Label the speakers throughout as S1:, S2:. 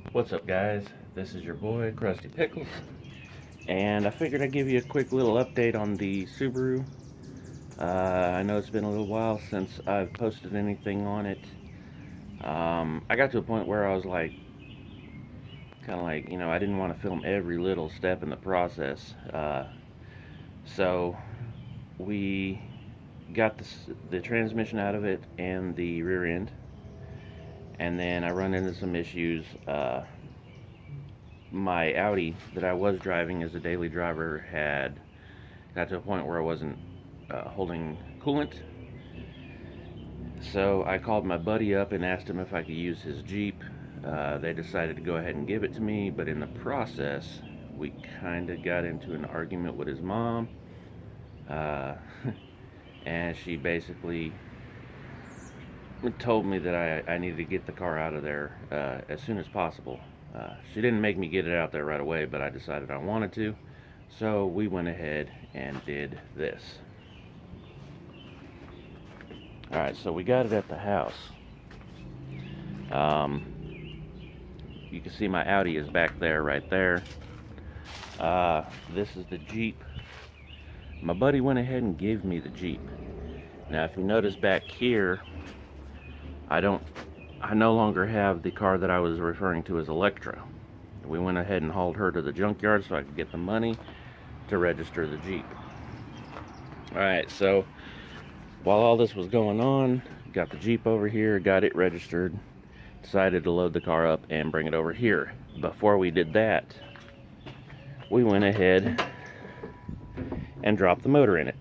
S1: What's up, guys? This is your boy Krusty Pickles, and I figured I'd give you a quick little update on the Subaru. I know it's been a little while since I've posted anything on it. I got to a point where I was like, kind of like, I didn't want to film every little step in the process. So we got the transmission out of it and the rear end, and then I run into some issues. My Audi that I was driving as a daily driver had got to a point where I wasn't holding coolant. So I called my buddy up and asked him if I could use his Jeep. They decided to go ahead and give it to me, but in the process, we kind of got into an argument with his mom. Uh, and she basically told me that I needed to get the car out of there as soon as possible. She didn't make me get it out there right away, but I decided I wanted to. So we went ahead and did this. Alright, so we got it at the house. You can see my Audi is back there, right there. This is the Jeep. My buddy went ahead and gave me the Jeep. Now, if you notice back here, I no longer have the car that I was referring to as Electra. We went ahead and hauled her to the junkyard so I could get the money to register the Jeep. Alright, so while all this was going on, got the Jeep over here, got it registered, decided to load the car up and bring it over here. Before we did that, we went ahead and dropped the motor in it.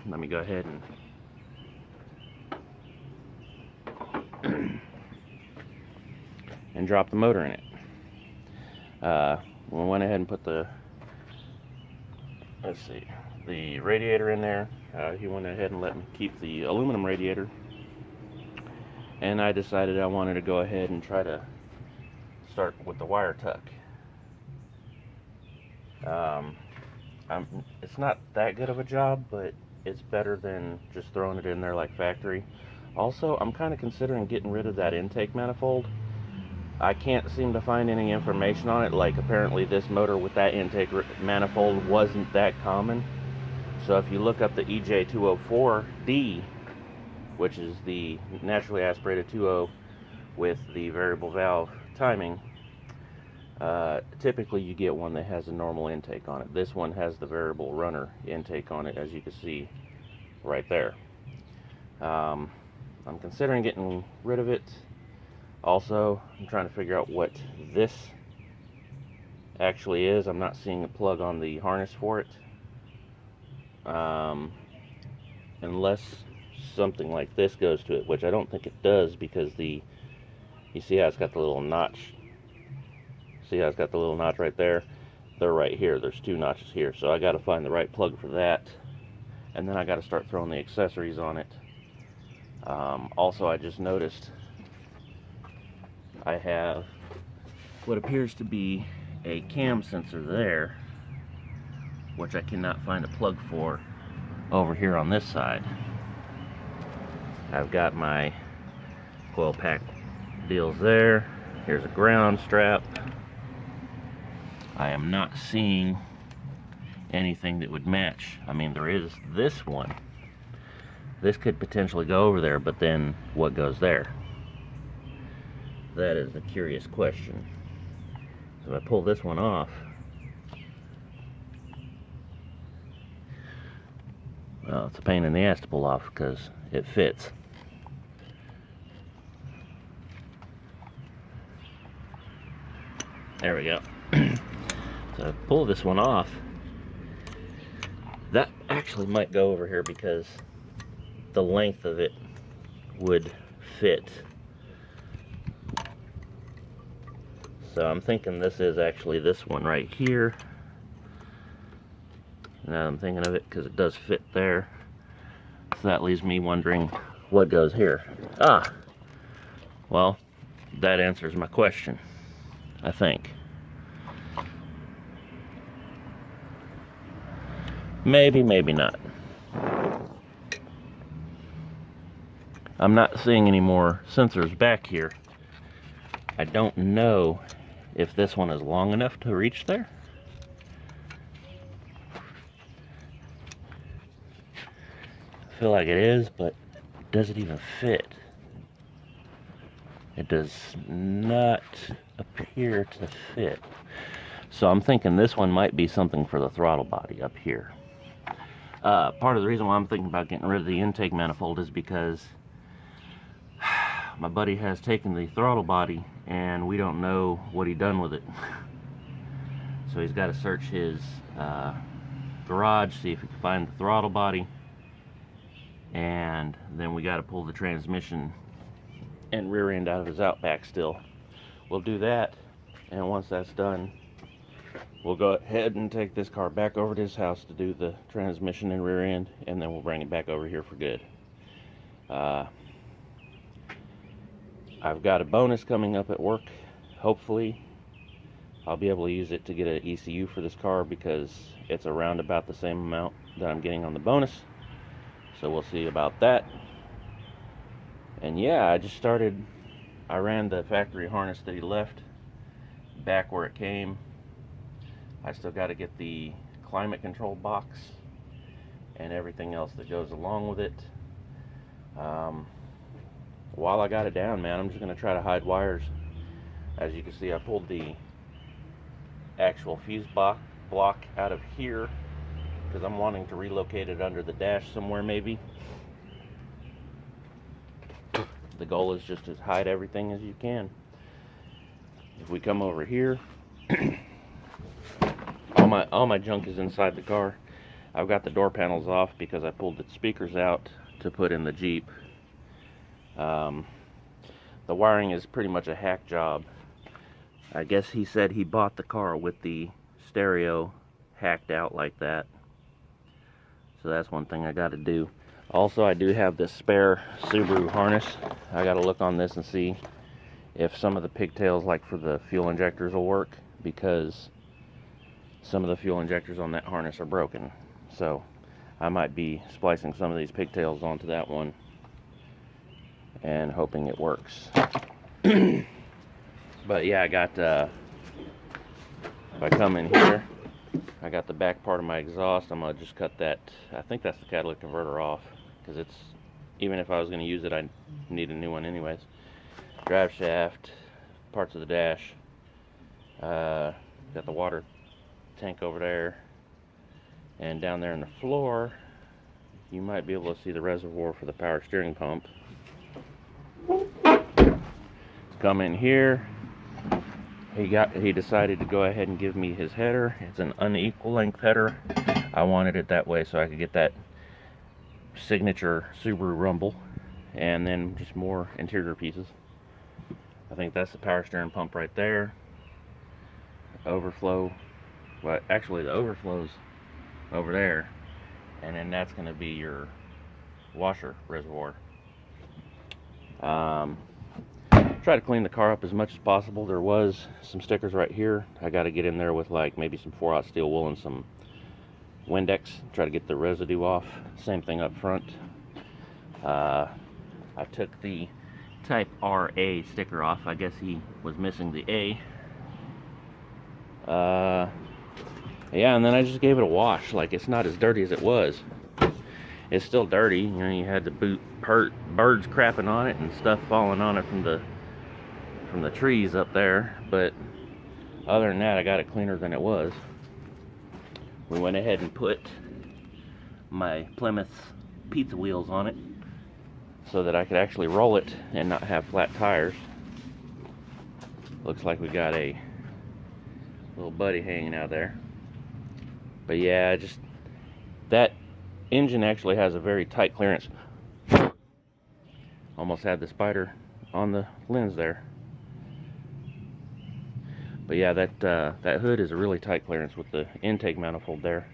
S1: Let me go ahead and drop the motor in it. We went ahead and put the radiator in there. He went ahead and let me keep the aluminum radiator, and I decided I wanted to go ahead and try to start with the wire tuck. It's not that good of a job, but it's better than just throwing it in there like factory. Also, I'm kind of considering getting rid of that intake manifold. I can't seem to find any information on it. Like, apparently this motor with that intake manifold wasn't that common. So if you look up the EJ204D, which is the naturally aspirated 2.0 with the variable valve timing, typically you get one that has a normal intake on it. This one has the variable runner intake on it, as you can see right there. I'm considering getting rid of it. Also, I'm trying to figure out what this actually is. I'm not seeing a plug on the harness for it. Unless something like this goes to it, which I don't think it does, because you see how it's got the little notch. See how it's got the little notch right there? They're right here. There's two notches here. So I got to find the right plug for that. And then I got to start throwing the accessories on it. Also, I just noticed I have what appears to be a cam sensor there, which I cannot find a plug for over here on this side. I've got my coil pack deals there. Here's a ground strap. I am not seeing anything that would match. I mean, there is this one. This could potentially go over there, but then what goes there? That is the curious question. So if I pull this one off, well, it's a pain in the ass to pull off because it fits. There we go. So pull this one off. That actually might go over here because the length of it would fit. So I'm thinking this is actually this one right here. Now I'm thinking of it because it does fit there. So that leaves me wondering what goes here. Well, that answers my question, I think. Maybe, maybe not. I'm not seeing any more sensors back here. I don't know if this one is long enough to reach there. I feel like it is, but does it even fit? It does not appear to fit. So I'm thinking this one might be something for the throttle body up here. Part of the reason why I'm thinking about getting rid of the intake manifold is because my buddy has taken the throttle body and we don't know what he done with it. So he's got to search his garage, see if he can find the throttle body, and then we got to pull the transmission and rear end out of his Outback still. We'll do that, and once that's done, we'll go ahead and take this car back over to his house to do the transmission and rear end, and then we'll bring it back over here for good. I've got a bonus coming up at work. Hopefully I'll be able to use it to get an ECU for this car, because it's around about the same amount that I'm getting on the bonus. So we'll see about that. And yeah, I ran the factory harness that he left back where it came. I still got to get the climate control box and everything else that goes along with it. While I got it down, man, I'm just going to try to hide wires. As you can see, I pulled the actual fuse block out of here because I'm wanting to relocate it under the dash somewhere, maybe. The goal is just to hide everything as you can. If we come over here, all my junk is inside the car. I've got the door panels off because I pulled the speakers out to put in the Jeep. The wiring is pretty much a hack job. I guess he said he bought the car with the stereo hacked out like that. So that's one thing I got to do. Also, I do have this spare Subaru harness. I got to look on this and see if some of the pigtails, like for the fuel injectors, will work, because some of the fuel injectors on that harness are broken. So I might be splicing some of these pigtails onto that one and hoping it works. But yeah, I got if I come in here, I got the back part of my exhaust. I'm gonna just cut that, I think that's the catalytic converter, off, because it's, even if I was gonna use it, I need a new one anyways. Drive shaft, parts of the dash, got the water tank over there, and down there in the floor you might be able to see the reservoir for the power steering pump. Come in here, he decided to go ahead and give me his header. It's an unequal length header. I wanted it that way so I could get that signature Subaru rumble, and then just more interior pieces. I think that's the power steering pump right there. Overflow, well, actually the overflow's over there, and then that's going to be your washer reservoir. Try to clean the car up as much as possible. There was some stickers right here. I got to get in there with like maybe some 4/0 steel wool and some Windex, try to get the residue off. Same thing up front. I took the Type RA sticker off. I guess he was missing the A. Yeah, and then I just gave it a wash. Like, it's not as dirty as it was. It's still dirty. You know, you had the birds crapping on it and stuff falling on it from the trees up there. But other than that, I got it cleaner than it was. We went ahead and put my Plymouth pizza wheels on it so that I could actually roll it and not have flat tires. Looks like we got a little buddy hanging out there. But yeah, just that engine actually has a very tight clearance. Almost had the spider on the lens there. But yeah, that hood is a really tight clearance with the intake manifold there.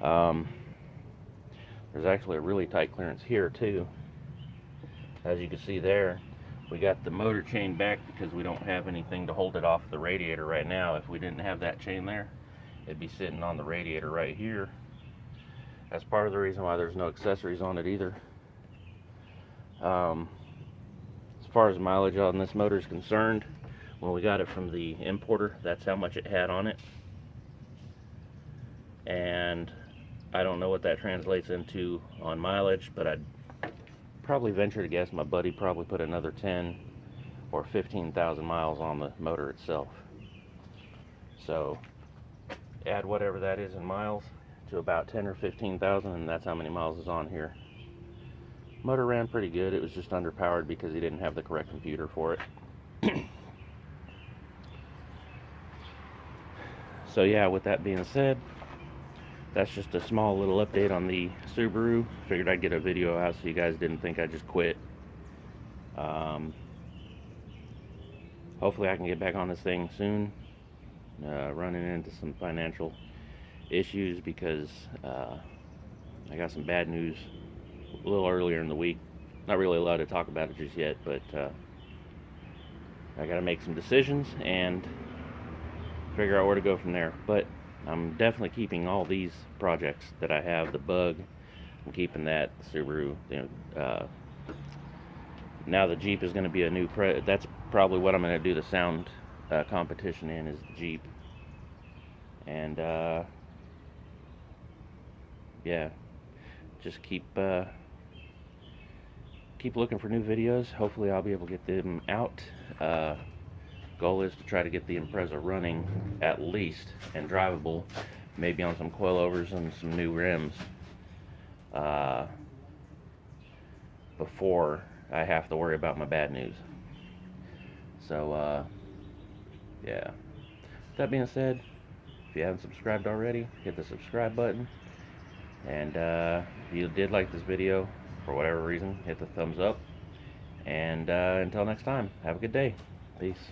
S1: There's actually a really tight clearance here too. As you can see there, we got the motor chain back because we don't have anything to hold it off the radiator right now. If we didn't have that chain there, it'd be sitting on the radiator right here. That's part of the reason why there's no accessories on it either. As far as mileage on this motor is concerned, When we got it from the importer, that's how much it had on it. And I don't know what that translates into on mileage, but I'd probably venture to guess my buddy probably put another 10 or 15,000 miles on the motor itself. So add whatever that is in miles to about 10 or 15,000, and that's how many miles is on here. Motor ran pretty good. It was just underpowered because he didn't have the correct computer for it. So yeah, with that being said, that's just a small little update on the Subaru. Figured I'd get a video out so you guys didn't think I just quit. Hopefully I can get back on this thing soon. Running into some financial issues because I got some bad news a little earlier in the week. Not really allowed to talk about it just yet, but I gotta make some decisions and figure out where to go from there. But I'm definitely keeping all these projects that I have. The Bug, I'm keeping that. The Subaru, now the Jeep is going to be a new that's probably what I'm going to do the sound competition in, is the Jeep. And yeah, just keep looking for new videos. Hopefully I'll be able to get them out. Goal is to try to get the Impreza running at least and drivable, maybe on some coilovers and some new rims, before I have to worry about my bad news. So yeah, that being said, if you haven't subscribed already, hit the subscribe button. And if you did like this video for whatever reason, hit the thumbs up. And until next time, have a good day. Peace.